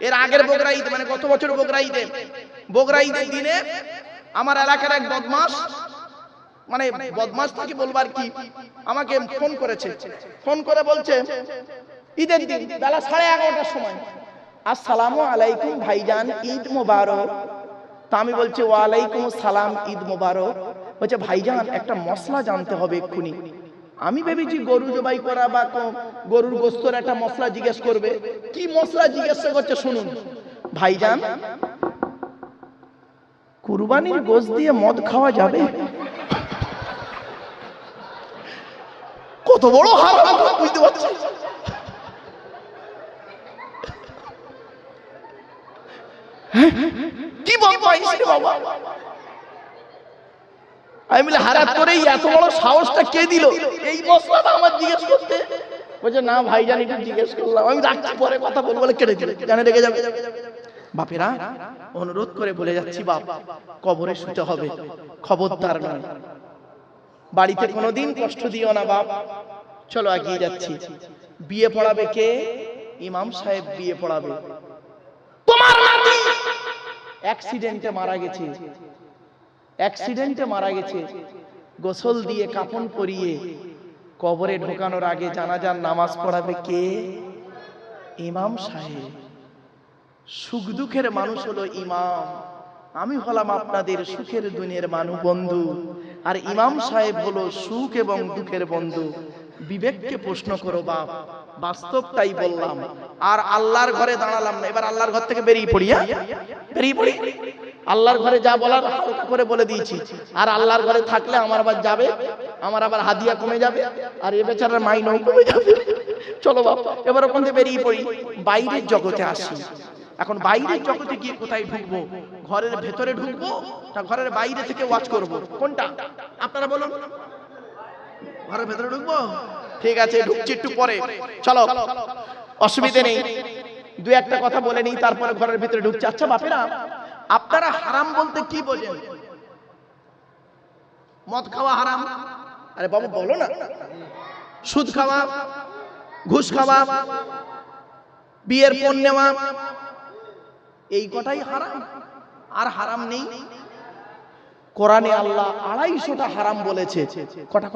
এর আগের বকরা ঈদ মানে গত বছর বকরা ঈদের দিনে আমার এলাকার এক বদমাশ, মানে বদমাশ কি বলবার কি, আমাকে ফোন করেছে। ফোন করে বলছে ঈদের দিন বেলা 11:30টার সময়, আসসালামু আলাইকুম ভাইজান, ঈদ মোবারক। তা আমি বলছি ওয়ালাইকুম আসসালাম, ঈদ মোবারক। বলছে ভাইজান একটা মশলা জানতে হবে এক্ষুনি। আমি ভেবেছি গরু জবাই করা বা গরুর গোশতের একটা মশলা জিজ্ঞেস করবে। কি মশলা জিজ্ঞেস করছে শুনুন। ভাইজান কুরবানির গোশত দিয়ে মদ খাওয়া যাবে? কত বড় হারাম বুঝতে পারছি। কি বদমাইশ রে বাবা। আমি বলি হারাত করে এত বড় সাহসটা কে দিল এই মশলাটা আমার জিজ্ঞেস করতে? বলছে না ভাইজান একটু জিজ্ঞেস করলাম। আমি রাখছি, পরে কথা বলবো বলে কেটে দিলে, জানে রেখে যাবে। বাপেরা অনুরোধ করে বলে যাচ্ছি, বাপ কবরে শুতে হবে, খবরদার নয়। বাড়িতে কোনোদিন কষ্ট দিও না বাপ। চলো এগিয়ে যাচ্ছি। বিয়ে পড়াবে কে? ইমাম সাহেব বিয়ে পড়াবে। তোমার নাতি অ্যাক্সিডেন্টে মারা গেছে, গোসল দিয়ে কাফন পরিয়ে কবরে ঢোকানোর আগে জানাজার নামাজ পড়াবে কে? ইমাম সাহেব। সুখ দুঃখের মানুষ হলো ইমাম, আমি হলাম আপনাদের সুখের দুনিয়ার মানুষ বন্ধু, আর ইমাম সাহেব হলো সুখ এবং দুঃখের বন্ধু। বিবেককে প্রশ্ন করো বাপ, বাস্তবটাই বললাম। আর আল্লাহর ঘরে দাঁড়ালাম না। এবার আল্লাহর ঘর থেকে বেরিয়ে পড়ি। আল্লাহর ঘরে যা বলার হালকা করে বলে দিয়েছি। আর আল্লাহর ঘরে থাকলে আমার আবার যাবে, আমার আবার হাদিয়া কমে যাবে, আর এ বেচারার মাইনও কমে যাবে। চলো বাপ এবার ওখান থেকে বেরিয়ে পড়ি, বাইরের জগতে আসি। এখন বাইরের জগতে গিয়ে কোথায় ঢুকবো? ঘরের ভেতরে ঢুকবো না ঘরের বাইরে থেকে ওয়াচ করব? কোনটা আপনারা বলুন? ঘরের ভেতরে ঢুকবো? ঠিক আছে, ঢুকছি একটু পরে। চলো অসুবিধে নেই, দু একটা কথা বলে নিই, তারপরে ঘরের ভিতরে ঢুকছি। আচ্ছা বাপেরা, আপনারা হারাম বলতে কি বোঝেন? মদ খাওয়া হারাম? আরে বাবু বলো না। সুদ খাওয়া, ঘুষ খাওয়া, বিয়ের পণ নেওয়া, এই কটাই হারাম, আর হারাম নেই? কোরআনে আল্লাহ 250টা হারাম বলেছে। কটা?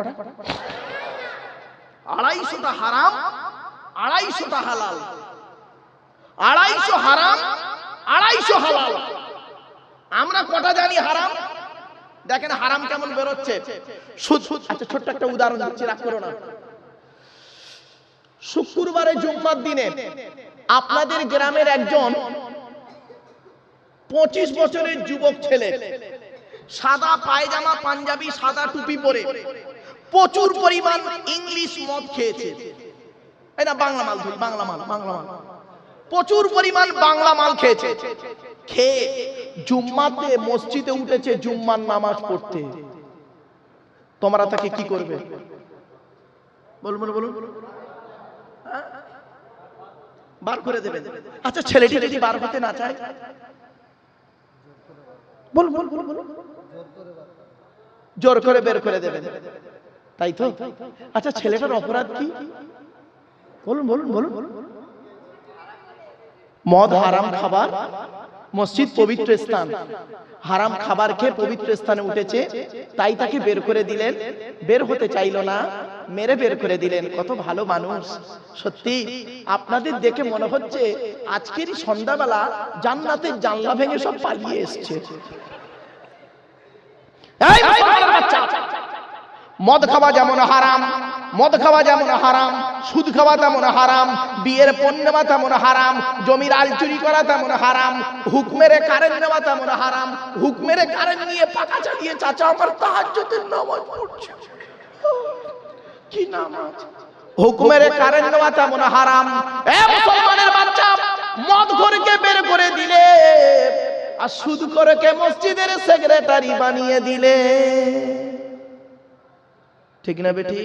250টা হারাম, 250টা হালাল। 250 হারাম, 250 হালাল। আমরা কটা জানি হারাম? দেখেন হারাম কেমন বেরোচ্ছে। সুদ। আচ্ছা ছোট্ট একটা উদাহরণ দিচ্ছি, রাগ করো না। শুক্রবারে জুম্মার দিনে আপনাদের গ্রামের একজন 25 বছরের যুবক ছেলে, সাদা পায়জামা পাঞ্জাবি সাদা টুপি পরে প্রচুর পরিমাণ ইংলিশ মদ খেয়েছে। এটা বাংলা মাল, বাংলা মাল প্রচুর পরিমাণ বাংলা মাল খেয়েছে। খেয়ে জুম্মাতে মসজিদে উঠেছে জুম্মার নামাজ পড়তে। তোমরা তাকে কি করবে? বলুন। বার করে দেবে? আচ্ছা ছেলেটি যদি বার হতে না চায়? বল জোর করে বের করে দেবে, তাই তো? আচ্ছা ছেলেটার অপরাধ কি? বলুন। মদ হারাম খাবার, মসজিদ পবিত্র স্থান, হারাম খাবার খেয়ে পবিত্র স্থানে উঠেছে, তাই তাকে বের করে দিলেন। বের হতে চাইলো না, মেরে বের করে দিলেন। কত ভালো মানুষ। সত্যি আপনাদের দেখে মনে হচ্ছে আজকেরই সন্ধ্যাবেলা জান্নাতের জানলা ভেঙে সব পালিয়ে এসছে। মদ খাওয়া যেমন হারাম, সুদ খাওয়া তেমন হারাম, বিয়ের পণ নেওয়া তেমন হারাম, জমির আল চুরি করা তেমন হারাম, হুকমেরে কারেন্ট নেওয়া তেমন হারাম। হুকমেরে কারেন্ট নিয়ে পাকা চালিয়ে চাচা আমার তাহাজ্জুদের নামাজ পড়ছে। কি নামাজ? হুকমেরে কারেন্ট নেওয়া তেমন হারাম। এ মুসলমানের বাচ্চা, মদ ঘরকে বের করে দিলে আর সুদ করে মসজিদের সেক্রেটারি বানিয়ে দিলে। ঠিক না বেটি?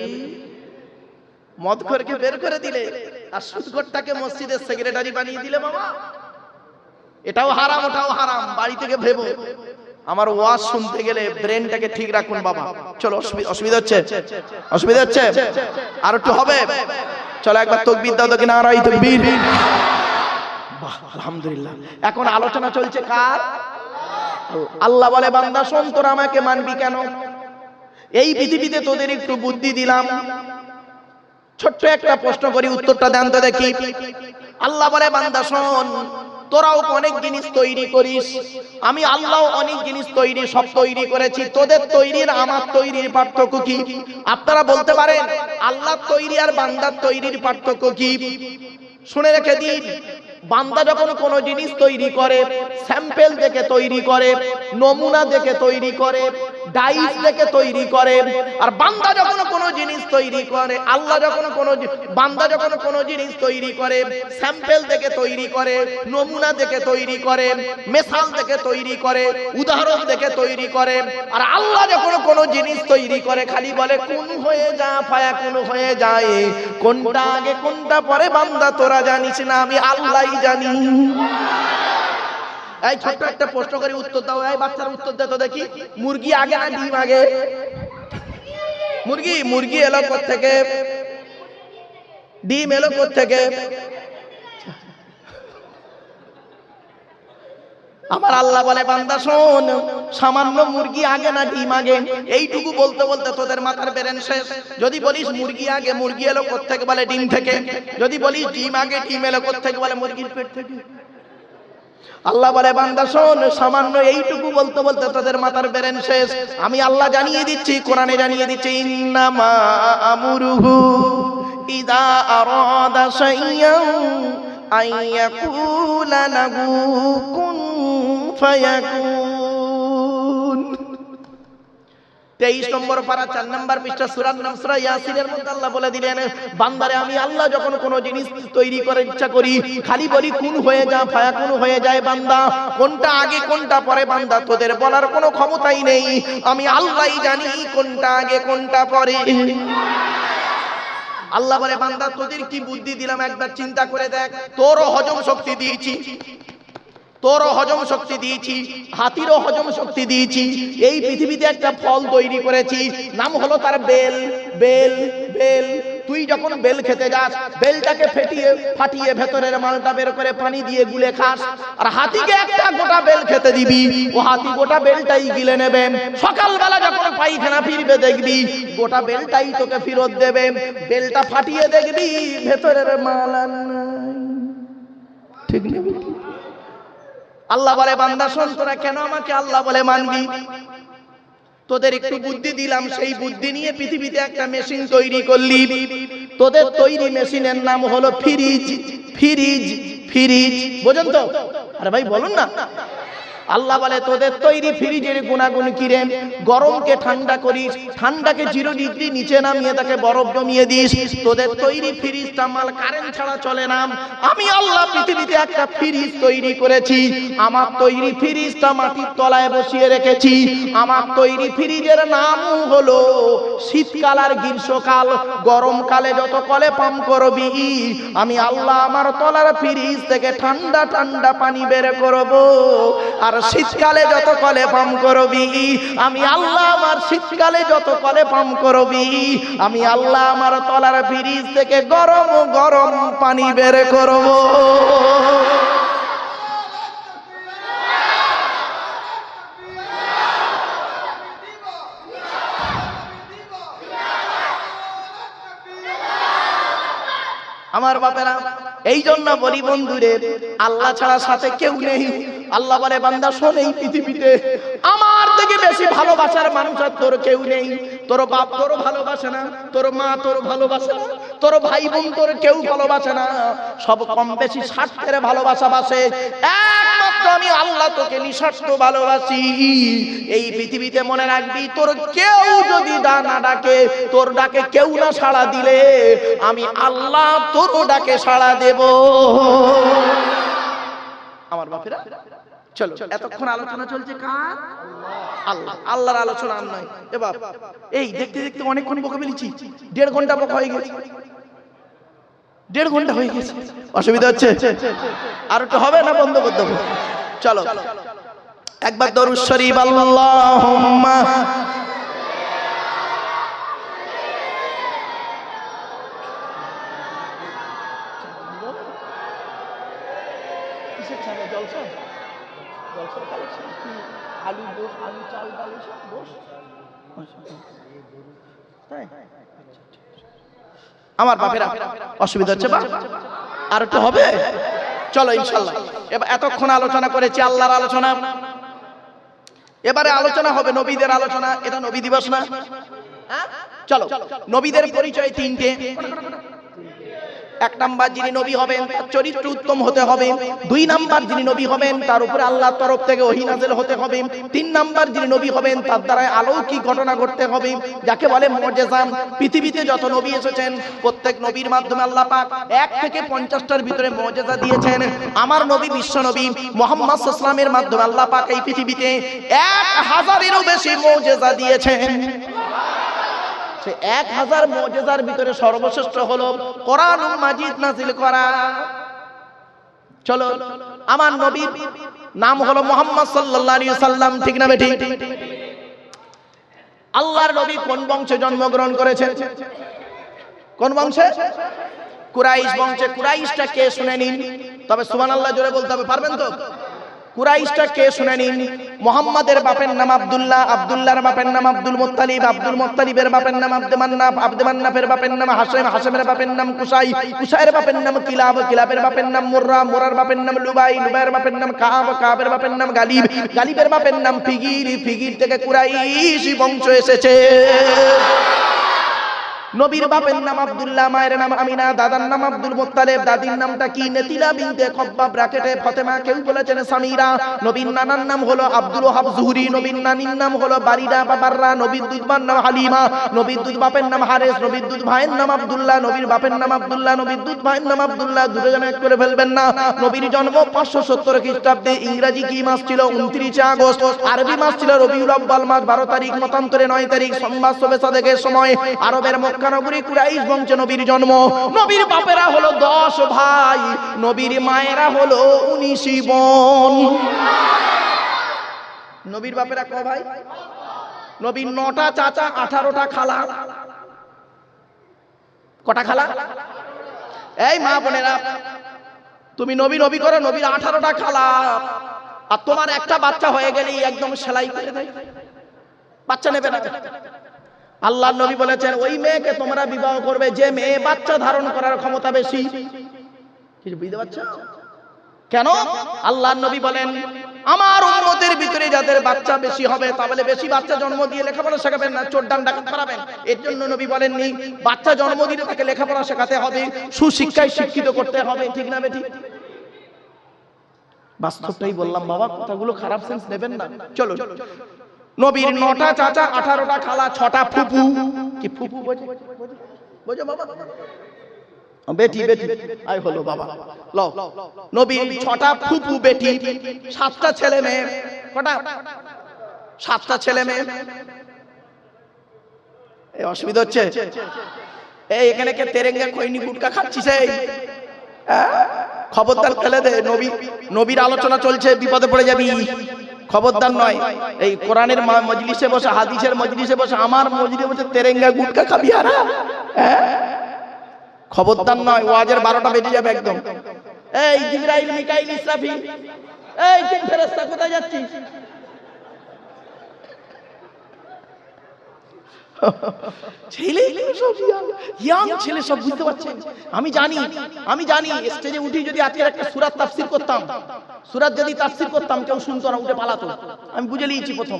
মদ খোরকে বের করে দিলে আর সুদখোরটাকে মসজিদের সেক্রেটারি বানিয়ে দিলে। বাবা এটাও হারাম, ওটাও হারাম। বাড়ি থেকে ভেবো। আমার ওয়াজ শুনতে গেলে ব্রেনটাকে ঠিক রাখুন বাবা। চলো অসুবিধা হচ্ছে? আর একটু হবে? চলো একবার তাকবীর দাও তো, কিনা নারায়ে তাকবীর। বাহ, আলহামদুলিল্লাহ। এখন আলোচনা চলছে কার? আল্লাহ বলে বান্দা শোন, তোরা আমাকে মানবি কেন? এই পৃথিবীতে তোদের একটু বুদ্ধি দিলাম, ছোট্ট একটা প্রশ্ন করি, উত্তরটা দেন তো দেখি। আল্লাহ বলে বান্দা শোন, তোরাও অনেক জিনিস তৈরি করিস, আমি আল্লাহ অনেক জিনিস তৈরি সব তৈরি করেছি। তোদের তৈরির আমার তৈরির পার্থক্য কি? আপনারা বলতে পারেন আল্লাহ তৈরি আর বান্দার তৈরির পার্থক্য কি? শুনে রেখে দিন, বান্দা যখন কোনো জিনিস তৈরি করে স্যাম্পল দেখে তৈরি করে, নমুনা দেখে তৈরি করে, ডাইস দেখে তৈরি করে। আর বান্দা যখন কোনো জিনিস তৈরি করে, আল্লাহ যখন বান্দা যখন কোনো জিনিস তৈরি করে স্যাম্পল দেখে তৈরি করে, নমুনা দেখে তৈরি করে, মেসাল দেখে তৈরি করে, উদাহরণ দেখে তৈরি করে। আর আল্লাহ যখন কোনো জিনিস তৈরি করে খালি বলে কোন হয়ে যা, ফায়া কোন হয়ে যায়। কোনটা আগে কোনটা পরে বান্দা তোরা জানিস না, আমি আল্লাহ জানি। এই ছোট্ট একটা প্রশ্ন করে উত্তর দাও, এই বাচ্চারা উত্তর দে তো দেখি, মুরগি আগে না ডিম আগে? মুরগি এলো কোত্থেকে? ডিম এলো কোত্থেকে? আমার আল্লাহ বলে বান্দা শোন, সামান্য মুরগি আগে না ডিম আগে? এইটুকু বলতে বলতে তোদের মাথার ব্রেন শেষ। যদি বলিস মুরগি আগে, মুরগি এলো কোত্থেকে? বলে ডিম থেকে। যদি বলিস ডিম আগে, ডিম এলো কোত্থেকে? বলে মুরগির পেট থেকে। আল্লাহ বলে বান্দা শোন, সামান্য এইটুকু বলতে বলতে তোদের মাথার ব্রেন শেষ। আমি আল্লাহ জানিয়ে দিচ্ছি, কোরআনে জানিয়ে দিচ্ছি, ইন্নামা আমরুহু ইযা আরাদা শাইয়ান আইয়াকুলা লাহু কুন ফায়াকুন। 23 নম্বর পারা 4 নম্বর পৃষ্ঠা সূরার নাম সূরা ইয়াসিনের মধ্যে আল্লাহ বলে দিলেন, বান্দারে আমি আল্লাহ যখন কোনো জিনিস তৈরি করার ইচ্ছা করি খালি বলি কুন হয়ে যা, ফায়াকুন হয়ে যায়। বান্দা কোনটা আগে কোনটা পরে বান্দা তোদের বলার কোনো ক্ষমতাই নেই, আমি আল্লাহই জানি কোনটা আগে কোনটা পরে। আল্লাহ বলে বান্দা তোদের কি বুদ্ধি দিলাম একবার চিন্তা করে দেখ। তোরও হজম শক্তি দিয়েছি, তোরও হজম শক্তি দিয়েছি, হাতিরও হজম শক্তি দিয়েছি। এই পৃথিবীতে একটা ফল তৈরি করেছি, নাম হলো তার বেল। বেল বেল তুই যখন বেল খেতে যাস, বেলটাকে ফাটিয়ে ভেতরের মালটা বের করে পানি দিয়ে গুলে খাস। আর হাতিকে একটা গোটা বেল খেতে দিবি, ও হাতি গোটা বেলটাই গিলে নেবে। সকালবেলা যখন পায়খানা ফিরবে দেখবি গোটা বেলটাই তোকে ফেরত দেবে। বেলটা ফাটিয়ে দেখবি ভেতরের মাল আর নাই। ঠিক না? আল্লাহ বলে বান্দা শোন, তোরা কেন আমাকে আল্লাহ বলে মানবি? তোদের একটু বুদ্ধি দিলাম, সেই বুদ্ধি নিয়ে পৃথিবীতে একটা মেশিন তৈরি করলি। তোদের তৈরি মেশিনের নাম হলো ফ্রিজ। ফ্রিজ ফ্রিজ বোঝেন তো? আরে ভাই বলুন না। আল্লাহ বলে তোদের তৈরি ফ্রিজের গুণাগুণ কি রে? গরমকে ঠান্ডা করিস, ঠান্ডাকে 0 ডিগ্রি নিচে নামিয়ে তাকে বরফ জমিয়ে দিস। তোদের তৈরি ফ্রিজটা মাল কারেন্ট ছাড়া চলে না। আমি আল্লাহ পৃথিবীতে একটা ফ্রিজ তৈরি করেছি, আমার তৈরি ফ্রিজটা মাটির তলায় বসিয়ে রেখেছি। আমার তৈরি ফ্রিজের নাম হলো শীতকাল আর গ্রীষ্মকাল। গরমকালে যত কলে পাম্প করবি, আমি আল্লাহ আমার তলার ফ্রিজ থেকে ঠান্ডা ঠান্ডা পানি বের করব। আর শীতকালে যত কলে পাম্প করবি, আমি আল্লাহ আমার শীতকালে যত কলে পাম্প করবি, আমি আল্লাহ আমার তলার ফ্রিজ থেকে গরম গরম পানি বের করব। আমার বাপেরা, এই জন্য বলি বন্ধুরে, আল্লাহ ছাড়া সাথে কেউ নেই। আল্লাহ বলে বান্দা শোন, এই পৃথিবীতে আমার থেকে বেশি ভালোবাসার মানুষ আর তোর কেউ নেই। তোর বাপ তোর ভালোবাসে না, তোর মা তোর ভালোবাসে না, তোর ভাই বোন তোর কেউ ভালোবাসে না। সব কম বেশি স্বার্থের ভালোবাসা বাসে, একমাত্র আমি আল্লাহ তোকে নিঃস্বার্থ ভালোবাসি। এই পৃথিবীতে মনে রাখবি, তোর কেউ যদি না ডাকে, তোর ডাকে কেউ না সাড়া দিলে, আমি আল্লাহ তোর ডাকে সাড়া দেব। আমার বাপেরা চলো, এতক্ষণ আলোচনা চলছে কার? আল্লাহ। আল্লাহর আলোচনা আর নয়। এ বাপ, এই দেখতে দেখতে অনেকক্ষণ বকে ফেলেছি, 1.5 ঘন্টা বকা হয়ে গেছে। 1.5 ঘন্টা হয়ে গেছে, অসুবিধা হচ্ছে? আর একটু হবে না বন্ধ করতে হবে? চলো একবার দরুদ শরীফ আল্লাহুম্মা জলসা জলসার কালেকশন কি আলু গোশ আলু চাল ডাল সব গোশ তাই আমার বাপেরা অসুবিধা হচ্ছে বা আর একটু হবে চলো ইনশাআল্লাহ এবার এতক্ষণ আলোচনা করেছি আল্লাহর আলোচনা এবারে আলোচনা হবে নবীদের আলোচনা এটা নবী দিবস না চলো নবীদের পরিচয় তিনটে এক নাম্বার যিনি নবী হবেন তার চরিত্র উত্তম হতে হবে দুই নাম্বার যিনি নবী হবেন তার উপরে আল্লাহর তরফ থেকে ওহী নাযিল হতে হবে তিন নাম্বার যিনি নবী হবেন তার দ্বারা অলৌকিক ঘটনা ঘটতে হবে যাকে বলে মুজিজা পৃথিবীতে যত নবী এসেছেন প্রত্যেক নবীর মাধ্যমে আল্লাহ পাক 1 থেকে 50টার ভিতরে মুজিজা দিয়েছেন আমার নবী বিশ্ব নবী মুহাম্মদ সাল্লাল্লাহু আলাইহি ওয়াসাল্লামের মাধ্যমে আল্লাহ পাক এই পৃথিবীতে 1000-এরও বেশি মুজিজা দিয়েছেন 1000 মুজিজার ভিতরে সর্বশ্রেষ্ঠ হলো কোরআনুল মাজিদ নাযিল করা চলো আমার নবীর নাম হলো মুহাম্মদ সাল্লাল্লাহু আলাইহি ওয়াসাল্লাম ঠিক না বেঠিক আল্লাহর নবী কোন বংশে জন্মগ্রহণ করেছেন কোন বংশে কুরাইশ বংশে কুরাইশটা কে শুনে নিন তবে সুবহানাল্লাহ জোরে বলতে হবে পারবেন তো কুরাইশটা কে শুনে নিন মুহাম্মাদের বাপের নাম আব্দুল্লাহ আব্দুল্লাহর বাপের নাম আব্দুল মুত্তালিব আব্দুল মুত্তালিবের বাপের নাম আব্দে মান্নাফ আব্দে মান্নাফের বাপের নাম হাশিম হাশিমের বাপের নাম কুসাই কুসাইয়ের বাপের নাম কিলাব কিলাবের বাপের নাম মুররা মুরার বাপের নাম লুবাই লুবাইয়ের বাপের নাম কাব কাবের বাপের নাম গালিব গালিবের বাপের নাম ফিগির ফিগির থেকে কুরাইশ বংশ এসেছে নবীর বাপের নাম আব্দুল্লাহ মায়ের নাম আমিনা দাদার নাম আব্দুল মুত্তালিব দাদির নামটা কি নেতিলা বিনতে খব্বাব ব্র্যাকেটে ফাতেমা কেউ বলেছেন সামিরা নবীর নানার নাম হলো আব্দুল ওয়াহাব জুহরি নবীর নানির নাম হলো বারিদা বা বাররা নবীর দুধ মার নাম হালিমা নবীর দুধ বাপের নাম হারেস নবীর দুধ ভাইয়ের নাম আব্দুল্লাহ নবীর বাপের নাম আব্দুল্লাহ নবীর দুধ ভাইয়ের নাম আব্দুল্লাহ দুটোজন এক করে ফেলবেন না নবীর জন্ম 570 খ্রিস্টাব্দে ইংরেজি কি মাস ছিল 29 আগস্ট আরবি মাস ছিল রবিউল আউয়াল মাস 12 তারিখ মতান্তরে 9 তারিখ সোমবার শবে সাদেকের সময় আরবের মক্কানগরী কুরাইশ বংশে নবীর জন্ম নবীর বাপেরা হলো 10 ভাই নবীর মায়েরা হলো 19 বোন নবীর বাপেরা কয় ভাই নবীর 9টা চাচা 18টা খালা কটা খালা এই মা বোনেরা তুমি নবী নবী করো নবীর 18টা খালা আর তোমার একটা বাচ্চা হয়ে গেলেই একদম সেলাই করে দেয় বাচ্চা নেবে না আল্লাহর নবী বলেছেন ওই মেয়েকে তোমরা বিবাহ করবে যে মেয়ে বাচ্চা ধারণ করার ক্ষমতা বেশি কিছু বুঝতে পারছো কেন আল্লাহর নবী বলেন আমার উম্মতের ভিতরে যাদের বাচ্চা বেশি হবে তাহলে বেশি বাচ্চা জন্ম দিয়ে লেখাপড়া শেখাবেন না চোর ডান ডাকাত করাবেন এর জন্য নবী বলেননি বাচ্চা জন্ম দিলে তাকে লেখাপড়া শেখাতে হবে সুশিক্ষায় শিক্ষিত করতে হবে ঠিক না বেঠিক বাস্তবটাই বললাম বাবা কথাগুলো খারাপ সেন্স নেবেন না চলো নবীর 9টা চাচা 18টা খালা 6টা ফুফু কি ফুফু বোঝে বোঝো বাবা বেটি বেটি আই হলো বাবা লও নবীর 6টা ফুফু বেটি 7টা ছেলে মেয়ে কটা 7টা ছেলে মেয়ে এই অসুবিধা হচ্ছে এই এখানে কে তেরেঙ্গা খৈনি গুটকা খাচ্ছিস এই খবরদার ফেলে দে নবীর আলোচনা চলছে বিপদে পড়ে যাবি খবরদার নয় এই কোরআনের মজলিসে বসে হাদিসের মজলিসে বসে আমার মজলিসে বসে তেরেঙ্গা গুটকা খাবি আর খবরদার নয় ওয়াজের 12টা বেজে যাবে একদম এই জিবরাইল মিকাইল ইসরাফিল এই তিন ফেরেশতা কোথায় যাচ্ছিস ছেলে সব ইয়াং ছেলে সব বুঝতে পারছেন আমি জানি স্টেজে উঠি যদি আজকে একটা সূরা তাফসীর করতাম সূরা যদি তাফসীর করতাম কেউ শুনতো না উঠে পালাতো আমি বুঝে নিয়েছি প্রথম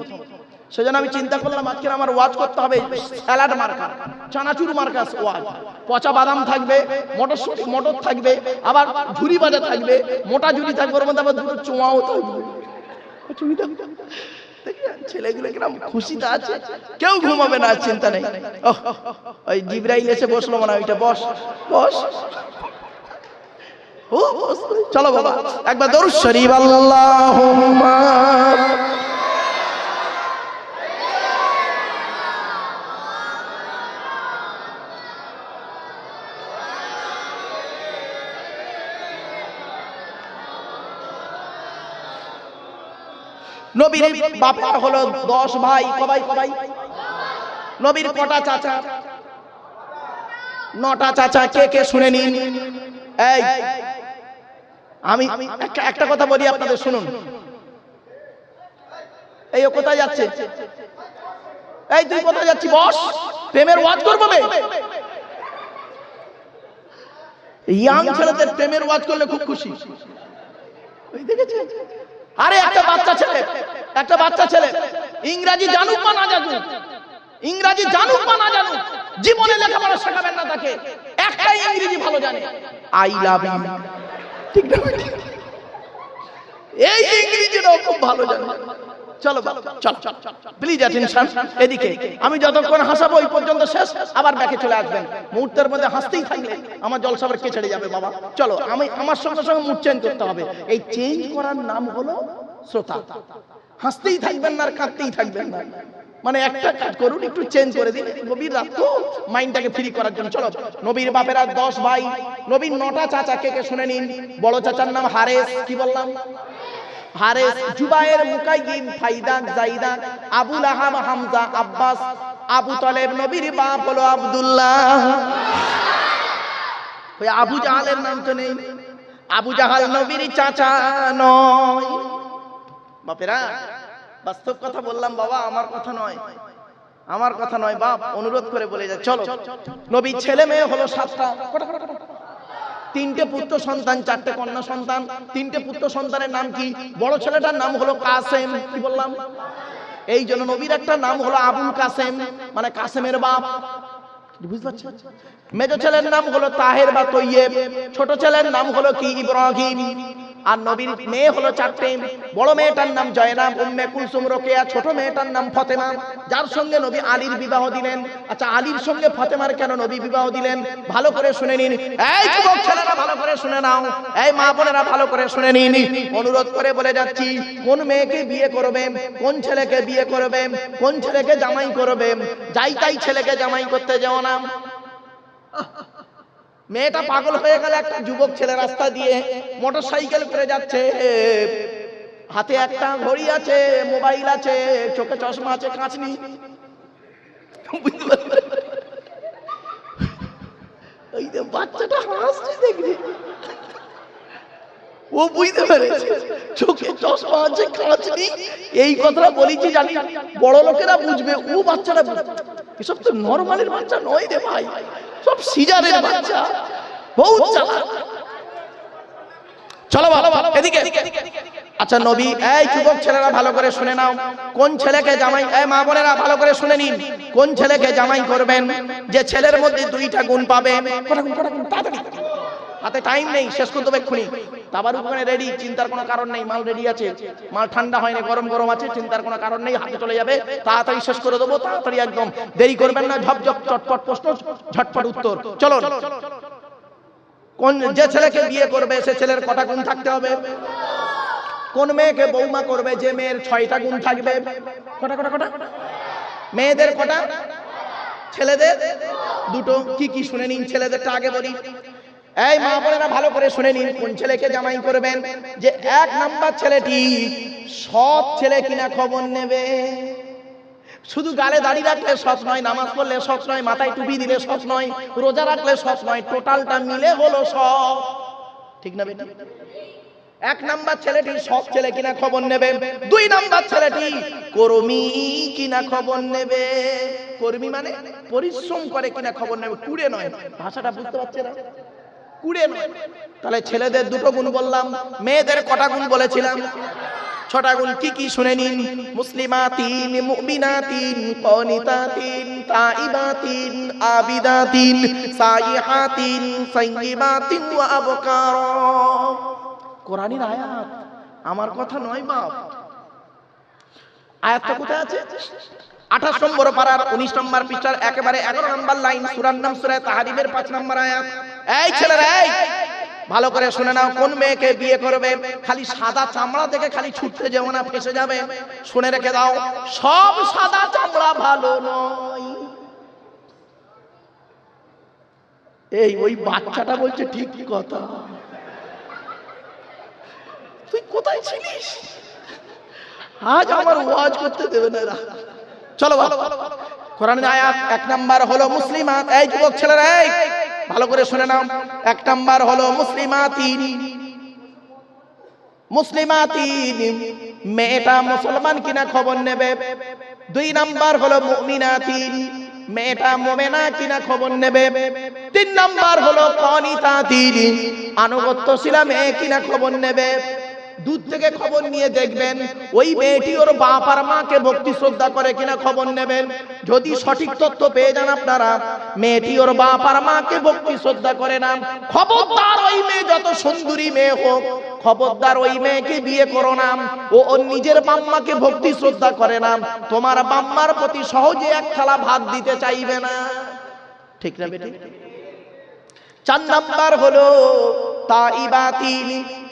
সেজন্য আমি চিন্তা করলাম আজকে আমার ওয়াজ করতে হবে স্যালাড মার্কা চানাচুর মার্কা ওয়াজ পচা বাদাম থাকবে মটরশুঁটি মটর থাকবে আবার ঝুরি বাজা থাকবে মোটা ঝুরি থাকবে ওর মধ্যে আবার দুটো চোয়াও থাকবে ছেলেগুলো কিরম খুশিতে আছে কেউ ঘুমাবে না চিন্তা নেই ওই জিবরাইল এসে বসলো মনে ওইটা বস বস ও চলো বাবা একবার দরুদ শরীফ আল্লাহুম্মা নবীর বাপের হলো 10 ভাই কবাই নবীর কটা চাচা 9টা চাচা কে কে শুনে নিন এই আমি একটা কথা বলি আপনাদের, শুনুন। এই ও কোথায় যাচ্ছে? এই তুই কোথায় যাচ্ছি? বস, প্রেমের ওয়াজ করবো। ইয়াং ছেলেদের প্রেমের ওয়াজ করলে খুব খুশি। আরে একটা বাচ্চা ছেলে ইংরাজি জানুক বা না জানুক, ইংরাজি জানুক বা না জানুক, জীবনে লেখাপড়া শেখাবেন না তাকে। একটাই ইংরেজি ভালো জানে, আই লাভ ইউ। ঠিক না? এই ইংরেজিটাও খুব ভালো জানে। চলো চল প্লিজ অ্যাটেনশন এদিকে। আমি যতক্ষণ হাসাবো ওই পর্যন্ত শেষ, আবার ব্যাকে চলে আসবেন। মুহূর্তের মধ্যে হাসতেই থাকলে আমার জলসাবার কে ছেড়ে যাবে বাবা। চলো, আমার সঙ্গে সঙ্গে মুড চেঞ্জ করতে হবে। এই চেঞ্জ করার নাম হলো শ্রোতা। হাসতেই থাকবেন না আর কাঁদতেই থাকবেন না। মানে একটা কাজ করুন, একটু চেঞ্জ করে দিন। নবীর রাত তো, মাইন্ডটাকে ফ্রি করার জন্য। চলো, নবীর বাপেরা 10 ভাই, নবীর 9টা চাচা। কে কে শুনে নিন। বড় চাচার নাম হারেস, কি বললাম? হারেস, জুবায়ের, মুকাইয়িম, ফাইদাক, জাইদাক, আবু লাহাব, হামজা, আব্বাস, আবু তালেব। নবীর বাপ হলো আব্দুল্লাহ। ওই আবু জাহালের নাম তো নেই। আবু জাহাল নবীর চাচা নয়। বাপেরা, বাস্তব কথা বললাম বাবা, আমার কথা নয় বাপ, অনুরোধ করে বলে যায়। চলো, নবীর ছেলে মেয়ে হলো 7টা। 3টে পুত্র সন্তান, 4টে কন্যা সন্তান। 3টে পুত্র সন্তানের নাম কি? বড় ছেলেটার নাম হলো কাসেম, কি বললাম? এই জন্য নবীর একটা নাম হলো আবুল কাসেম, মানে কাসেমের বাপ। বুঝতে পারছেন? মেজো ছেলের নাম হলো তাহের বা তৈয়েব। ছোট ছেলের নাম হলো কি? ইব্রাহিম। আর নবীর মেয়ে হলো 4টে। বড় মেয়েটার নাম জয়নাব, উম্মে কুলসুম, রোকেয়া। ছোট মেয়েটার নাম ফাতেমা, যার সঙ্গে নবী আলীর বিবাহ দিলেন। আচ্ছা, আলীর সঙ্গে ফাতেমার কেন নবী বিবাহ দিলেন? ভালো করে শুনে নিন। এই যুবক ছেলেরা ভালো করে শুনে নাও, এই মা বোনেরা ভালো করে শুনে নিন। অনুরোধ করে বলে যাচ্ছি, কোন মেয়েকে বিয়ে করবে, কোন ছেলেকে বিয়ে করবে, কোন ছেলেকে জামাই করবে, যাই তাই ছেলেকে জামাই করতে যাও না। মেয়েটা পাগল হয়ে গেল। একটা যুবক ছেলে রাস্তা দিয়ে মোটরসাইকেল করে যাচ্ছে, হাতে একটা ঘড়ি আছে, মোবাইল আছে, চোখে চশমা আছে, কাঁচ নেই। ওই যে বাচ্চাটা হাসছে, দেখবি ও বুঝতে পেরেছে চোখে চশমা আছে, কাঁচ নেই। এই কথাটা বলেছি জানি বড় লোকেরা বুঝবে, ও বাচ্চাটা এসব তো নরমালের বাচ্চা নয় রে ভাই, সব সিজারের বাচ্চা, বহুত চালাক। চলো এদিকে। আচ্ছা নবী, এই যুবক ছেলেরা ভালো করে শুনে নাও, কোন ছেলেকে জামাই, এই মা বোনেরা ভালো করে শুনে নিন, কোন ছেলেকে জামাই করবেন, যে ছেলের মধ্যে 2টা গুণ পাবে। হাতে টাইম নেই, শেষ করতে হবে এক্ষুনি। তাবার ওখানে রেডি, চিন্তার কোনো কারণ নেই, মাল রেডি আছে, মাল ঠান্ডা হয়নি, গরম আছে, চিন্তার কোনো কারণ নেই, হাতে চলে যাবে, তাড়াতাড়ি শেষ করে দেবো, তাড়াতাড়ি একদম, দেরি করবেন না, ঝপঝপ চটপট প্রশ্ন, ঝটপট উত্তর। চলো, কোন যে ছেলেকে বিয়ে করবে সে ছেলের কটা গুণ থাকতে হবে? কোন মেয়েকে বৌমা করবে যে মেয়ের 6টা গুণ থাকবে? কটা? মেয়েদের কটা? ছেলেদের 2টো। কি শুনে নিন, ছেলেদেরটা আগে বলি। এই মা বোনেরা ভালো করে শুনে নিন, কোন ছেলেকে জামাই করবেন, যে 1 নাম্বার ছেলেটি সৎ ছেলে কিনা খবর নেবে। শুধু গালে দাড়ি রাখলে সৎ নয়, নামাজ পড়লে সৎ নয়, মাথায় টুপি দিলে সৎ নয়, রোজা রাখলে সৎ নয়, টোটালটা মিলে হলো সৎ। ঠিক না বেটা? 1 নাম্বার ছেলেটি সৎ ছেলে কিনা খবর নেবে। 2 নাম্বার ছেলেটি কর্মী কিনা খবর নেবে। কর্মী মানে পরিশ্রম করে কিনা খবর নেবে, কুড়ে নয়। ভাষাটা বুঝতে পারছেন না? কুড়ে নয়। তাহলে ছেলেদের 2টো গুণ বললাম, মেয়েদের কটা গুণ বলেছিলাম? 6টা গুণ। কি শুনে নিন। মুসলিমাতিন, মুমিনাতিন, কানিতাতিন, তাইবাতিন, আবিদাতিন, সাইহাতিন, সাইয়িবাতিন ওয়া আবকার। কোরআনের আয়াত, আমার কথা নয় বাপ। আয়াতটা কোথায় আছে? 28 নম্বর পারার 19 নম্বর পৃষ্ঠার একেবারে 11 নম্বর লাইন, সূরার নাম সূরা তাহরিমের 5 নম্বর আয়াত। এই ছেলেরা, এই ভালো করে শুনে নাও, কোন মেয়েকে বিয়ে করবে, খালি সাদা চামড়া দেখে খালি ছুটতে যেও না, ফেসে যাবে। শুনে রেখে দাও, সব সাদা চামড়া ভালো নয়। এই ওই বাচ্চাটা বলছে ঠিক কথা। তুই কোথায় ছিলিস? আজ আমার ওয়াজ করতে দেবে না এরা। চলো কোরআনের আয়াত 1 নাম্বার হলো মুসলিমাত। এই যুবক ছেলেরা, এই ভালো করে শুনে নাও, 1 নাম্বার হলো মুসলিমাতিন। মুসলিমাতিন, মেয়েটা মুসলমান কিনা খবর নেবে। 2 নাম্বার হলো মুমিনাতিন, মেয়েটা মুমিনা কিনা খবর নেবে। 3 নাম্বার হলো কানিতাতিন, আনুগত্যশীলা মেয়ে কিনা খবর নেবে। দূর থেকে খবর নিয়ে দেখবেন ওই মেয়েটি ওর বাপ আর মাকে ভক্তি শ্রদ্ধা করে কিনা খবর নেবেন। যদি সঠিক তথ্য পেয়ে যান আপনারা মেয়েটি ওর বাপ আর মাকে ভক্তি শ্রদ্ধা করে না, খবরদার ওই মেয়ে যত সুন্দরী মেয়ে হোক, খবরদার ওই মেয়েকে বিয়ে করো না। ও ওর নিজের বাম্মাকে ভক্তি শ্রদ্ধা করে না, তোমার বাম্মার প্রতি সহজে এক থালা ভাত দিতে চাইবে না। ঠিক না বেটি? 4 নাম্বার হলো তাইবাতিন,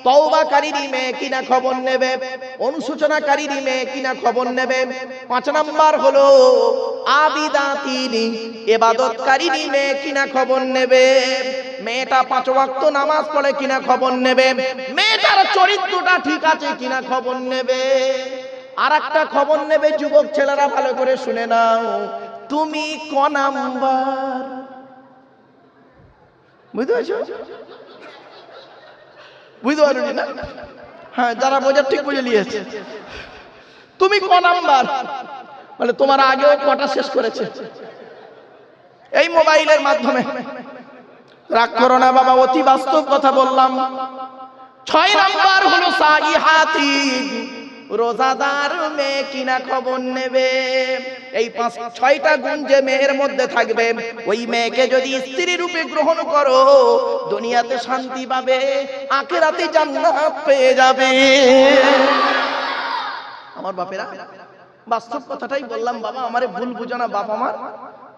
তওবাকারী মেয়ে কিনা খবর নেবে, অনুশোচনাকারী মেয়ে কিনা খবর নেবে। 5 নাম্বার হলো আবিদাতিন, ইবাদতকারী মেয়ে কিনা খবর নেবে। মেয়েটা 5 ওয়াক্ত নামাজ পড়ে কিনা খবর নেবে। মেয়েটার চরিত্রটা ঠিক আছে কিনা খবর নেবে। আর একটা খবর নেবে যুবক ছেলেরা, ভালো করে শুনে নাও, তুমি ক নাম্বার? বুঝতে পারছো? বুঝতে পারো না? হ্যাঁ, যারা বোঝার ঠিক বুঝে নিয়েছে। তুমি ক নাম্বার মানে তোমার আগেও কটা শেষ করেছে এই মোবাইলের মাধ্যমে। রাগ করো না বাবা, অতি বাস্তব কথা বললাম। 6 নাম্বার হলো সাইহাতি, রোজাদার মেয়ে কিনা খবর নেবে। এই 6টা গুণ যে মেয়ের মধ্যে থাকবে, ওই মেয়েকে যদি স্ত্রী রূপে গ্রহণ করো, দুনিয়াতে শান্তি পাবে, আখিরাতে জান্নাত পেয়ে যাবে। আমার বাপেরা, বাস্তব কথাটাই বললাম বাবা, আমারে ভুল বুঝো না বাপ, আমার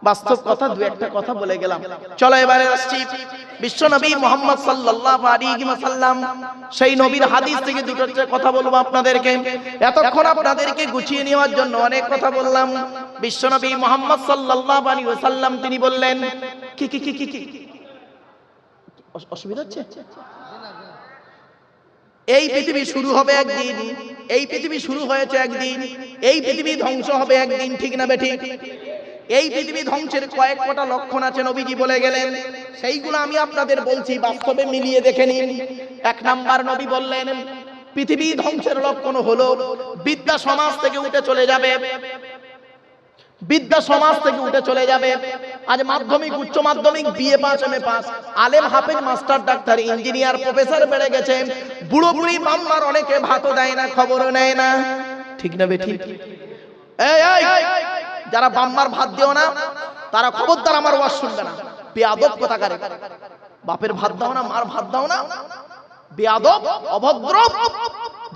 বাস্তব কথা 2-1টা কথা বলে গেলাম। চলো এবারে আসছি বিশ্ব নবী মুহাম্মদ সাল্লাল্লাহু আলাইহি ওয়াসাল্লাম, সেই নবীর হাদিস থেকে 2টা কথা বলবো আপনাদেরকে। এতক্ষণ আপনাদেরকে গুছিয়ে নেওয়ার জন্য অনেক কথা বললাম। বিশ্ব নবী মুহাম্মদ সাল্লাল্লাহু আলাইহি ওয়াসাল্লাম তিনি বললেন, কি কি কি কি কি অসুবিধা হচ্ছে? এই পৃথিবী শুরু হবে একদিন, এই পৃথিবী শুরু হয়েছে একদিন, এই পৃথিবী ধ্বংস হবে একদিন। ঠিক না বেঠিক? এই পৃথিবী ধ্বংসের কয়েকটা লক্ষণ আছে, নবীজি বলে গেলেন। সেইগুলো আমি আপনাদের বলছি, বাস্তবে মিলিয়ে দেখে নিন। 1 নাম্বার নবী বললেন, পৃথিবী ধ্বংসের লক্ষণ হলো বিদ্যা সমাজ থেকে উঠে চলে যাবে। বিদ্যা সমাজ থেকে উঠে চলে যাবে। আজ মাধ্যমিক, উচ্চ মাধ্যমিক, বিএ পাস, এমএ পাস, আলেম হাফেজ, মাস্টার, ডাক্তার, ইঞ্জিনিয়ার, প্রফেসর বেড়ে গেছে। বুড়ো বুড়ি মাম্মার অনেকে ভাতও দেয় না, খবরও নেয় না। ঠিক না বেঠিক? যারা বাম্মার ভাত দিও না তারা খবরদার আমার ওয়াজ শুনবে না। বেয়াদব কোথাকারে, বাপের ভাত দাও না, মার ভাত দাও না, বেয়াদব, অভদ্র,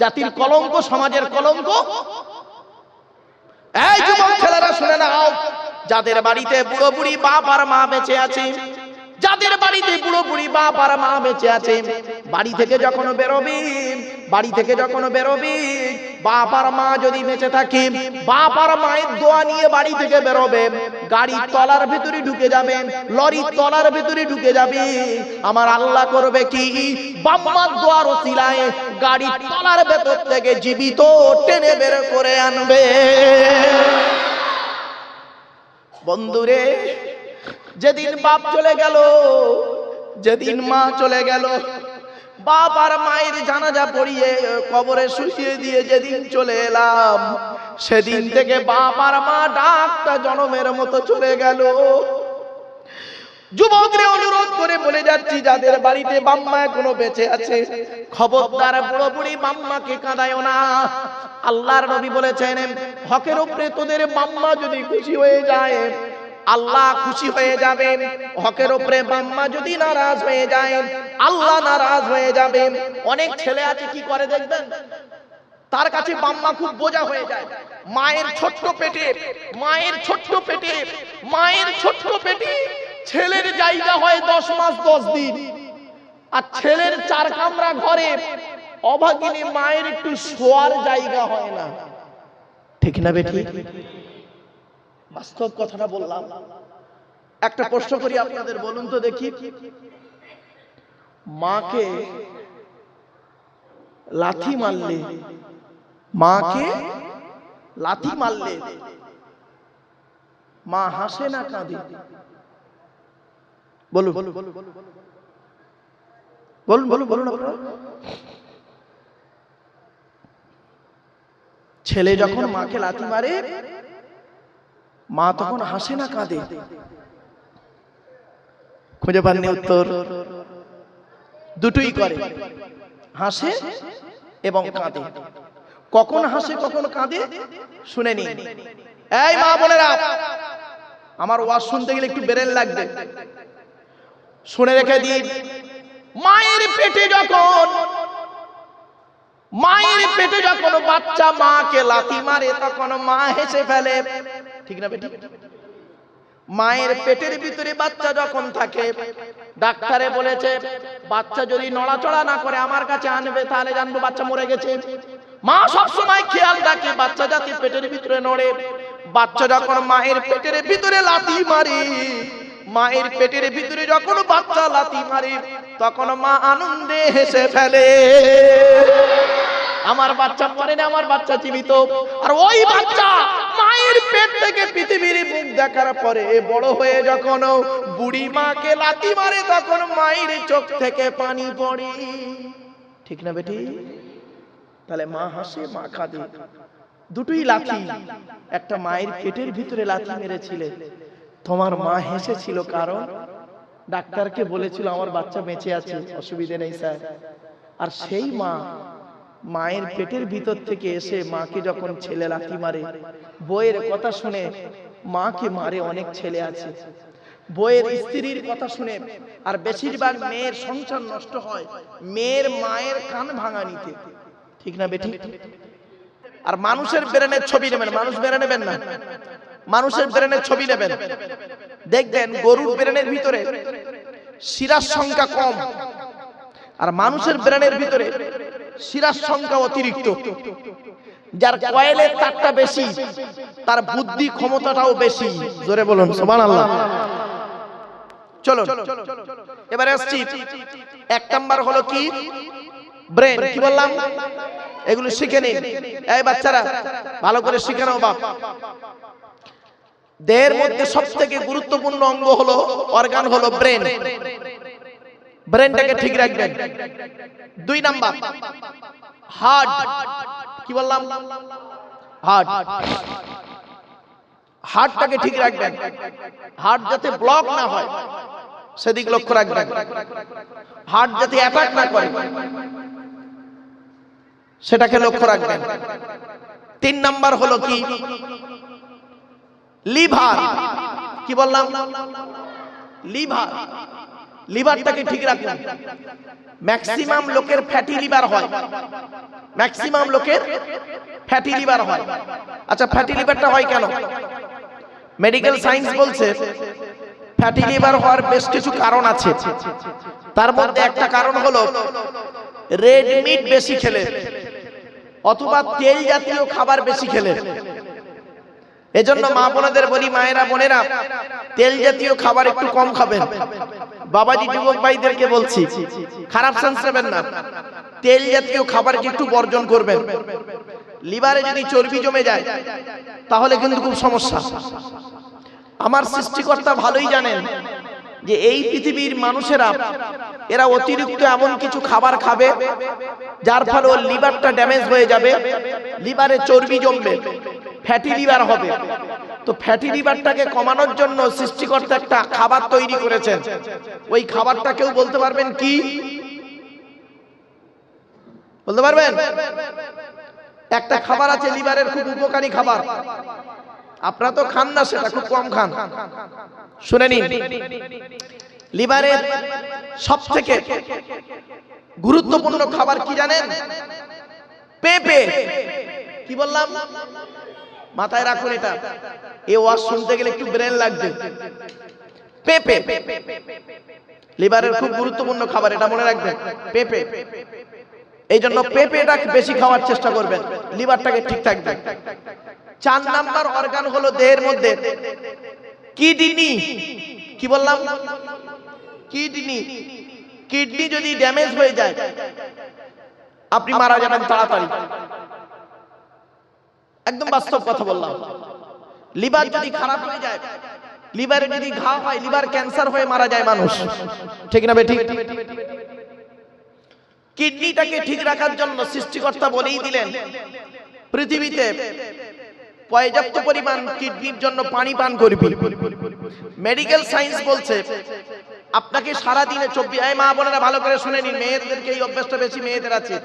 জাতির কলঙ্ক, সমাজের কলঙ্ক। এই যুবক ছেলেরা শুনে নাও, যাদের বাড়িতে বুড়ো বুড়ি বাপ আর মা বেঁচে আছে, যাদের বাড়িতে বুড়ো বুড়ি বাপ আর মা বেঁচে আছে, বাড়ি থেকে যখন বেরোবি, বাড়ি থেকে যখন বেরোবি, বাপ আর মা যদি বেঁচে থাকে, বাপ আর মায়ের দোয়া নিয়ে বাড়ি থেকে বেরোবে। গাড়ির তলার ভিতরে ঢুকে যাবে, লরির তলার ভিতরে ঢুকে যাবে। আমার আল্লাহ করবে কি, বাম্মার দোয়ার ওসিলায় গাড়ির তলার ভেতর থেকে জীবিত টেনে বের করে আনবে। বন্ধুরে, যেদিন বাপ চলে গেল, যেদিন মা চলে গেল, বাপ আর মায়ের জানাজা পড়িয়ে কবরে শুইয়ে দিয়ে যেদিন চলে এলাম, সেদিন থেকে বাপ আর মা ডাকটা জনমের মতো চলে গেল। যুবকরে অনুরোধ করে বলে যাচ্ছি, যাদের বাড়িতে বাম্মা এখনো বেঁচে আছে, খবরদার বুড়ো বুড়ি বাম্মাকে কাঁদায়ও না। আল্লাহর নবী বলেছেন, হকের উপরে তোদের বাম্মা যদি খুশি হয়ে যায়, আল্লাহ খুশি হয়ে যাবেন। হকের উপরে বাম্মা যদি নারাজ হয়ে যায়, আল্লাহ নারাজ হয়ে যাবেন। অনেক ছেলে আছে কি করে দেখবেন, তার কাছে বাম্মা খুব বোঝা হয়ে যায়। মায়ের ছোট্ট পেটে, মায়ের ছোট্ট পেটে, মায়ের ছোট্ট পেটে ছেলের জায়গা হয় 10 মাস 10 দিন, আর ছেলের 4 কামরা ঘরে অভাগিনী মায়ের একটু শোয়ার জায়গা হয় না। ঠিক না বেটি? বাস্তব কথাটা বললাম। একটা প্রশ্ন করি আপনাদের, বলুন তো দেখি, মাকে লাথি মারলে, মাকে লাথি মারলে মা হাসে না কাঁদে? বলুন বলুন বলুন বলুন বলুন আপনারা। ছেলে যখন মাকে লাথি মারে, মা তখন হাসে না কাঁদে? খুঁজে পাননি উত্তর? দুটোই করে, হাসে এবং কাঁদে। কখন হাসে কখন কাঁদে শুনে নিন। এই মা বোনেরা, আমার ওয়াজ শুনতে গেলে একটু ব্রেন লাগবে, শুনে রেখে দিন। মায়ের পেটে যখন বাচ্চা মাকে লাথি মারে তখন মা হেসে ফেলে, ঠিক না বেটি? মায়ের পেটের ভিতরে বাচ্চা যখন থাকে, ডাক্তারে বলেছে বাচ্চা যদি নড়াচড়া না করে আমার কাছে আনবে, তাহলে জানবো বাচ্চা মরে গেছে। মা সবসময় খেয়াল রাখে বাচ্চা যাতে পেটের ভিতরে নড়ে। বাচ্চা যখন মায়ের পেটের ভিতরে লাথি মারে, মায়ের পেটের ভিতরে যখন বাচ্চা লাথি মারে তখন মা আনন্দে হেসে ফেলে, আমার বাচ্চা মরে না, আমার বাচ্চা জীবিত। আর ওই বাচ্চা মায়ের পেট থেকে পৃথিবীর মুখ দেখার পরে বড় হয়ে যখন বুড়ি মাকে লাথি মারে তখন মায়ের চোখ থেকে পানি পড়ে, ঠিক না বেটি? তাহলে মা হাসে মা কাঁদে, দুটোই লাথি। একটা মায়ের পেটের ভিতরে লাথি মেরেছিলে, তোমার মা হেসেছিল কারণ ডাক্তারকে বলেছিল আমার বাচ্চা বেঁচে আছে, অসুবিধে নেই স্যার। আর সেই মা মায়ের পেটের ভিতর থেকে এসে মাকে যখন ছেলে লাথি মারে, বইয়ের কথা শুনে মাকে মারে অনেক ছেলে আছে, বইয়ের স্ত্রীর কথা শুনে। আর বেশিরভাগ মেয়ের সংসার নষ্ট হয় মেয়ের মায়ের কান ভাঙা নিতে, ঠিক না বেটি? আর মানুষের ব্রেনের ছবি নেবেন, মানুষ ব্রেনে নেবেন না, মানুষের ব্রেনের ছবি নেবেন, দেখবেন গরুর ব্রেনের ভিতরে শিরার সংখ্যা কম, আর মানুষের ব্রেনের ভিতরে শিরার সংখ্যা অতিরিক্ত। যার কয়েলের তারটা বেশি তার বুদ্ধি ক্ষমতাটাও বেশি। জোরে বলুন সুবহানাল্লাহ। চলো এবারে আসছি। এক নাম্বার হলো কি? ব্রেন। কি বললাম? এগুলো শিখে নিন। এই বাচ্চারা ভালো করে শিখে নাও বাপ। দেহের মধ্যে সবথেকে গুরুত্বপূর্ণ অঙ্গ হলো, অর্গান হলো ব্রেন। ব্রেনটাকে ঠিক রাখবেন। 2 নাম্বার হার্ট। কি বললাম? হার্ট। হার্টটাকে ঠিক রাখবেন, হার্ট যাতে ব্লক না হয় সেদিক লক্ষ্য রাখবেন, হার্ট যাতে অ্যাটাক না করে সেটাকে লক্ষ্য রাখবেন। 3 নাম্বার হলো কি? লিভার। কি বললাম? লিভার। লিভারটাকে ঠিক রাখুন। ম্যাক্সিমাম লোকের ফ্যাটি লিভার হয়, ম্যাক্সিমাম লোকের ফ্যাটি লিভার হয়। আচ্ছা, ফ্যাটি লিভারটা হয় কেন? মেডিকেল সায়েন্স বলছে ফ্যাটি লিভার হওয়ার বেশ কিছু কারণ আছে। তার মধ্যে একটা কারণ হলো রেড মিট বেশি খেলে অথবা তেল জাতীয় খাবার বেশি খেলে। এজন্য মা বোনেদের বলি, মায়েরা বোনেরা তেল জাতীয় খাবার একটু কম খাবেন। বাবাজি যুবক ভাইদেরকে বলছি, খারাপ সেন্স নেবেন না, তেল জাতীয় খাবারকে একটু বর্জন করবেন। লিভারে যদি চর্বি জমে যায় তাহলে কিন্তু খুব সমস্যা। আমার সৃষ্টিকর্তা ভালোই জানেন যে এই পৃথিবীর মানুষেরা এরা অতিরিক্ত এমন কিছু খাবার খাবে যার ফলে ওর লিভারটা ড্যামেজ হয়ে যাবে, লিভারে চর্বি জমবে, ফ্যাটি লিভার হবে। তো ফ্যাটি লিভারটাকে কমানোর জন্য সৃষ্টিকর্তা একটা খাবার তৈরি করেছেন। ওই খাবারটা কেউ বলতে পারবেন কি? বলতে পারবেন? একটা খাবার আছে লিভারের খুব উপকারী খাবার, আপনারা তো খান না, সেটা খুব কম খান। শুনে নিন, লিভারের সবথেকে গুরুত্বপূর্ণ খাবার কি জানেন? পেঁপে। কি বললাম? মাথায় রাখুন এটা, এই ওয়াজ শুনতে গেলে একটু ব্রেন লাগবে। পেঁপে লিভারের খুব গুরুত্বপূর্ণ খাবার, এটা মনে রাখবেন। পেঁপে, এই জন্য পেঁপেটা বেশি খাওয়ার চেষ্টা করবেন, লিভারটাকে ঠিক থাকবে। 4 নাম্বার অর্গান হলো দেহের মধ্যে কিডনি। কি বললাম? কিডনি। কিডনি যদি ড্যামেজ হয়ে যায় আপনি মারা যাবেন তাড়াতাড়ি, একদম বাস্তব কথা বললাম। লিভার যদি খারাপ হয়ে যায়, লিভারে যদি ঘা হয়, লিভার ক্যান্সার হয়ে মারা যায় মানুষ, ঠিক না বেঠিক? কিডনিটাকে ঠিক রাখার জন্য সৃষ্টিকর্তা বলেই দিলেন পৃথিবীতে পর্যাপ্ত পরিমাণ কিডনির জন্য পানি পান করবি। মেডিকেল সায়েন্স বলছে আপনাকে সারা দিনে 24, এই মা বোনেরা ভালো করে শুনে নিন, মেয়েদেরকে এই অভ্যাসটা বেশি মেয়েদের আছে,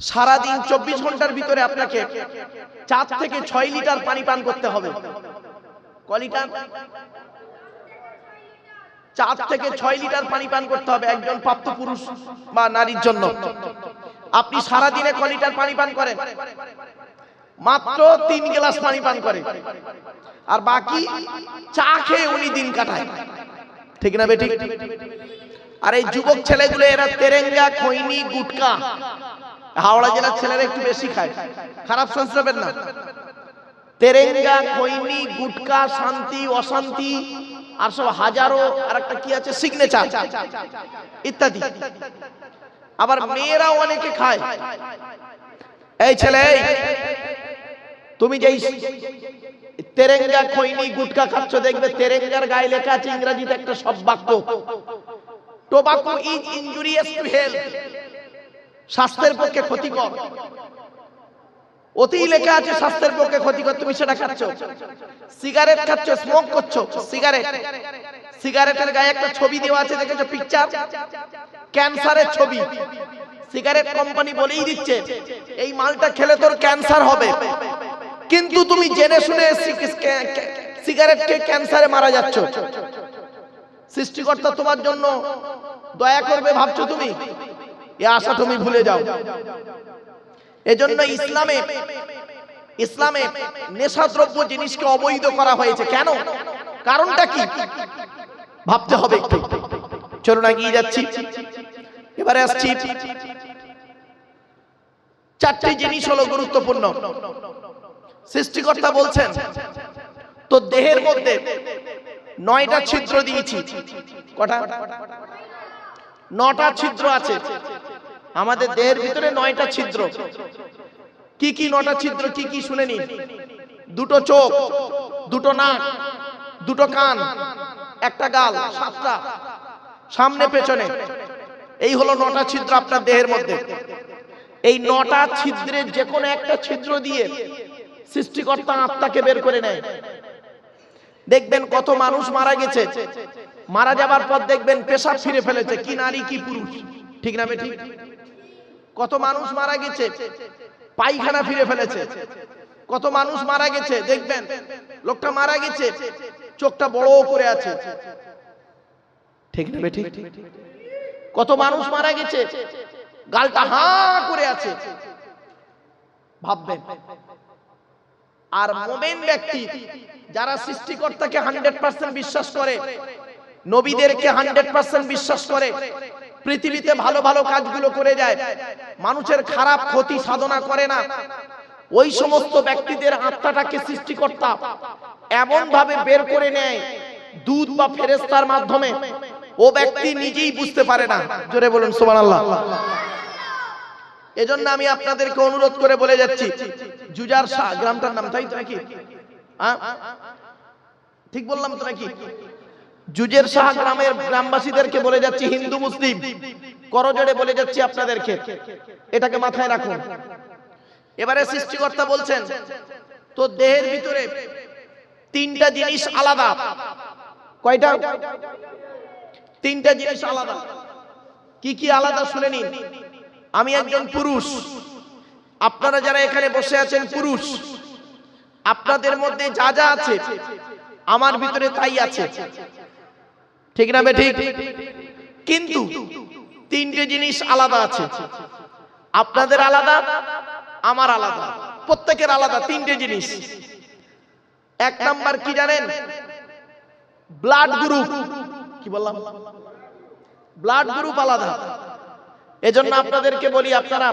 সারা দিন 24 ঘন্টার ভিতরে আপনাকে 4 থেকে 6 লিটার পানি পান করতে হবে। ক লিটার? 4 থেকে 6 লিটার পানি পান করতে হবে একজন প্রাপ্ত পুরুষ বা নারীর জন্য। আপনি সারা দিনে ক লিটার পানি পান করেন? মাত্র 3 গ্লাস পানি পান করে, আর বাকি চা খেয়ে উনি দিন কাটায়, ঠিক না বেঠিক? আর এই যুবক ছেলেগুলো এরা তেরেঙ্গা, খৈনি, গুটকা, হাওড়া জেলার ছেলেরা একটু বেশি খায়, খারাপ সেন্স নেবেন না। তেরেঙ্গা, খৈনি, গুটকা, শান্তি, অশান্তি, আর সব হাজারো, আর একটা কি আছে সিগনেচার ইত্যাদি। আবার মেয়েরাও অনেকে খায়। এই ছেলে, তুমি যেই তেরেঙ্গা, খৈনি, গুটকা খাচ্ছ, দেখবে তেরেঙ্গার গায়ে লেখা আছে ইংরেজিতে একটা শব্দ বাক্য, tobacco is injurious to health, স্বাস্থ্যের পক্ষে ক্ষতিকর। অতি লেখা আছে স্বাস্থ্যের পক্ষে ক্ষতিকর, তুমি সেটা খাচ্ছ। সিগারেট খাচ্ছ, স্মোক করছো সিগারেট, সিগারেটের গায়ে একটা ছবি দেওয়া আছে, দেখেছো পিকচার, ক্যান্সারের ছবি। সিগারেট কোম্পানি বলেই দিচ্ছে এই মালটা খেলে তোর ক্যান্সার হবে, কিন্তু তুমি জেনে শুনে সিগারেট খেয়ে ক্যান্সারে মারা যাচ্ছ। সৃষ্টিকর্তা তোমার জন্য দয়া করবে ভাবছো তুমি? এই আশা তুমি ভুলে যাও। এজন্য ইসলামে নেশাদ্রব্য জিনিসকে অবৈধ করা হয়েছে। কেন? কারণটা কি ভাবতে হবে একটু। চলুন এগিয়ে যাচ্ছি, এবারে আসছি। 4টি জিনিস হলো গুরুত্বপূর্ণ। সৃষ্টিকর্তা বলছেন তো দেহের মধ্যে 9টা ছিদ্র দিয়েছি। কটা? 9টা ছিদ্র আছে আমাদের দেহের ভিতরে, 9টা ছিদ্র। কি কি 9টা ছিদ্র? কি কি শুনে নিন। 2টো চোখ, 2টো নাক, 2টো কান, একটা গাল, 7টা সামনে পেছনে। এই হলো 9টা ছিদ্র আপনার দেহের মধ্যে। এই 9টা ছিদ্রের যে কোনো একটা ছিদ্র দিয়ে সৃষ্টিকর্তা আত্মাকে বের করে নেয়। দেখবেন কত মানুষ মারা গেছে, মারা যাবার পর দেখবেন পেশাব ফিরে ফেলেছে, কি নারী কি পুরুষ, ঠিক না বেঠিক? কত মানুষ মারা গেছে পায়খানা ফিরে ফেলেছে। কত মানুষ মারা গেছে দেখবেন লোকটা মারা গেছে চোখটা বড় করে আছে, ঠিক না বেঠিক? কত মানুষ মারা গেছে গালটা হা করে আছে, ভাববেন। আর মুমিন ব্যক্তি যারা সৃষ্টিকর্তাকে 100% বিশ্বাস করে, নবীদেরকে 100% বিশ্বাস করে, পৃথিবীতে ভালো ভালো কাজগুলো করে যায়, মানুষের খারাপ ক্ষতি সাধনা করে না, ওই সমস্ত ব্যক্তিদের আত্মাটাকে সৃষ্টিকর্তা এমন ভাবে বের করে নেয় দূত বা ফেরেশতার মাধ্যমে, ও ব্যক্তি নিজেই বুঝতে পারে না। জোরে বলুন সুবহানাল্লাহ। এজন্য আমি আপনাদেরকে অনুরোধ করে বলে যাচ্ছি, জুজার শাহ গ্রামটার নাম, তাই তো নাকি? ঠিক বললাম তো নাকি? জুজের শাহ গ্রামের গ্রামবাসীদেরকে বলে যাচ্ছি, হিন্দু মুসলিম করজোড়ে বলে যাচ্ছি আপনাদেরকে, এটাকে মাথায় রাখুন। এবারে সৃষ্টিকর্তা বলছেন তো দেহের ভিতরে 3টা জিনিস আলাদা। কয়টা? 3টা জিনিস আলাদা। কি কি আলাদা শুনে নিন। আমি একজন পুরুষ, আপনারা যারা এখানে বসে আছেন পুরুষ, আপনাদের মধ্যে যা যা আছে আমার ভিতরে তাই আছে, ঠিক না বেঠিক? কিন্তু 3টে জিনিস আলাদা আছে, আপনাদের আলাদা, আমার আলাদা, প্রত্যেকের আলাদা 3টে জিনিস। 1 নাম্বার কি জানেন? Blood group. কি বললাম? ব্লাড গ্রুপ আলাদা। এজন্য আপনাদেরকে বলি, আপনারা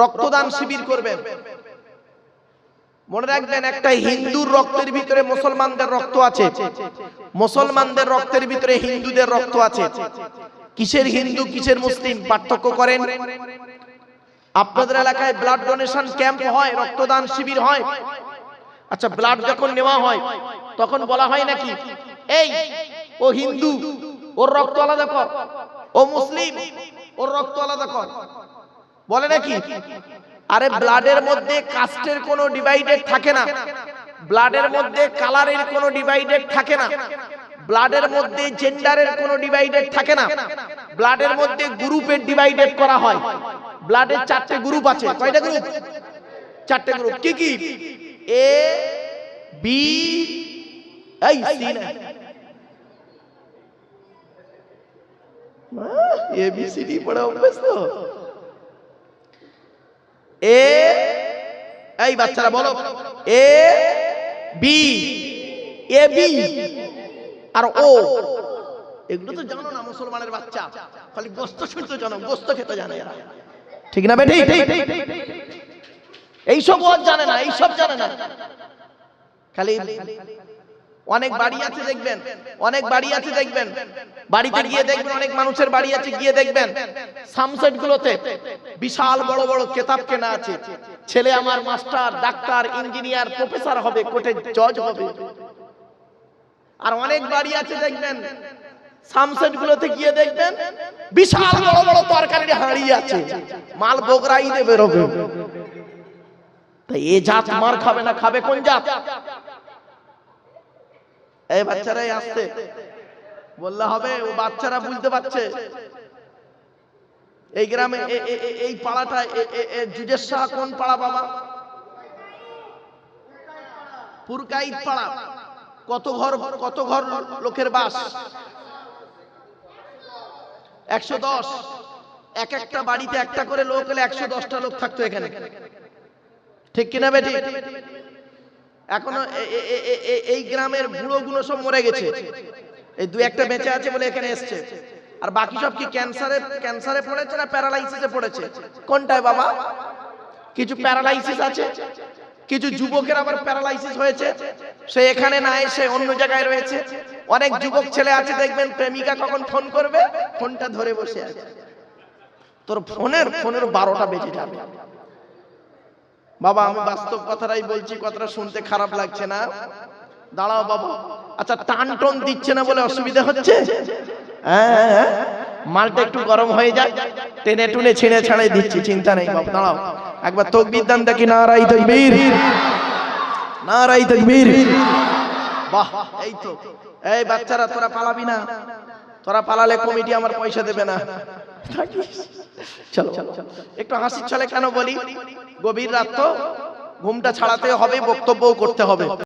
রক্তদান শিবির করবেন। মনে রাখবেন, একটা হিন্দুর রক্তের ভিতরে মুসলমানদের রক্ত আছে, মুসলমানদের রক্তের ভিতরে হিন্দুদের রক্ত আছে। কিসের হিন্দু কিসের মুসলিম পার্থক্য করেন? আপনাদের এলাকায় ব্লাড ডোনেশন ক্যাম্প হয়, রক্তদান শিবির হয়। আচ্ছা, ব্লাড যখন নেওয়া হয় তখন বলা হয় নাকি এই ও হিন্দু ওর রক্ত আলাদা কর, ও মুসলিম ওর রক্ত আলাদা কর, বলে নাকি? আরে ব্লাডের মধ্যে কাস্টের কোনো ডিভাইডেড থাকে না, ব্লাডের মধ্যে কালারের কোনো ডিভাইডেড থাকে না, ব্লাডের মধ্যে জেন্ডারের কোনো ডিভাইডেড থাকে না, ব্লাডের মধ্যে গ্রুপের ডিভাইডেড করা হয়। ব্লাডের 4টে গ্রুপ আছে। কয়টা গ্রুপ? 4টে গ্রুপ। কি কি? এ বি এই সি না, এ বি সি ডি পড়া অভ্যাস তো। এ এই বাচ্চারা বলো, এ বি, এ বি আর ও। এগুলো তো জানো না মুসলমানের বাচ্চা, খালি গোস্ত শুনতে জানো, গোস্ত খেতে জানে এরা, ঠিক না বেটি? এইসব ও জানে না, এইসব জানে না। খালি অনেক বাড়ি আছে দেখবেন, অনেক বাড়ি আছে দেখবেন, বাড়িতে গিয়ে দেখবেন, অনেক মানুষের বাড়ি আছে গিয়ে দেখবেন সামসেট গুলোতে বিশাল বড় বড় কেতাব কেনা আছে, ছেলে আমার মাস্টার, ডাক্তার, ইঞ্জিনিয়ার, প্রফেসর হবে, কোর্টের জজ হবে। আর অনেক বাড়ি আছে দেখবেন সামসেট গুলোতে গিয়ে দেখবেন বিশাল বড় বড় তরকারির হাঁড়ি আছে, মাল বগরাই দিয়ে বেরোবে। তাই এ জাত মার খাবে না, খাবে কোন জাত? এই বাচ্চারাই আসছে বললে হবে, ও বাচ্চারা বুঝতে পারছে। এই গ্রামে এই পাড়াটা জুজের শাহ কোন পাড়া বাবা? পুরকাইত পাড়া। কত ঘর লোকের বাস? 110। এক একটা বাড়িতে একটা করে লোক হলে 110টা লোক থাকতো এখানে, ঠিক কিনা বেটি? এখনো এই গ্রামের বুড়ো গুলো সব মরে গেছে, এই 2-1টা বেঁচে আছে বলে এখানে এসছে। আর বাকি সব কি ক্যান্সারে পড়েছে না প্যারালাইসিসে পড়েছে? কোনটায় বাবা? কিছু প্যারালাইসিস আছে, কিছু যুবকের আবার প্যারালাইসিস হয়েছে, সে এখানে না এসে অন্য জায়গায় রয়েছে। অনেক যুবক ছেলে আছে দেখবেন, প্রেমিকা কখন ফোন করবে ফোনটা ধরে বসে আছে, তোর ফোনের 12টা বেজে যাবে। বাবা আমি বাস্তব কথাটাই বলছি, কথাটা শুনতে খারাপ লাগছে না? দাঁড়াও বাবা। আচ্ছা টান টন দিচ্ছে না বলে অসুবিধা হচ্ছে? হ্যাঁ, মালটা একটু গরম হয়ে যায়, টেনে টুনে ছিঁড়ে ছাড়াই দিচ্ছি, চিন্তা নেই বাবা। দাঁড়াও একবার তাকবীর দান দেখি, নারাই তাকবীর, নারাই তাকবীর। বাহ, এই তো। এই বাচ্চারা তোরা পালাবি না, তোরা পালালে কমিটি আমার পয়সা দেবে না। চলো একটু হাসির ছলে কেন বলি, গভীর রাত তো, ঘুমটা ছাড়াতে হবে, বক্তব্যও করতে হবে।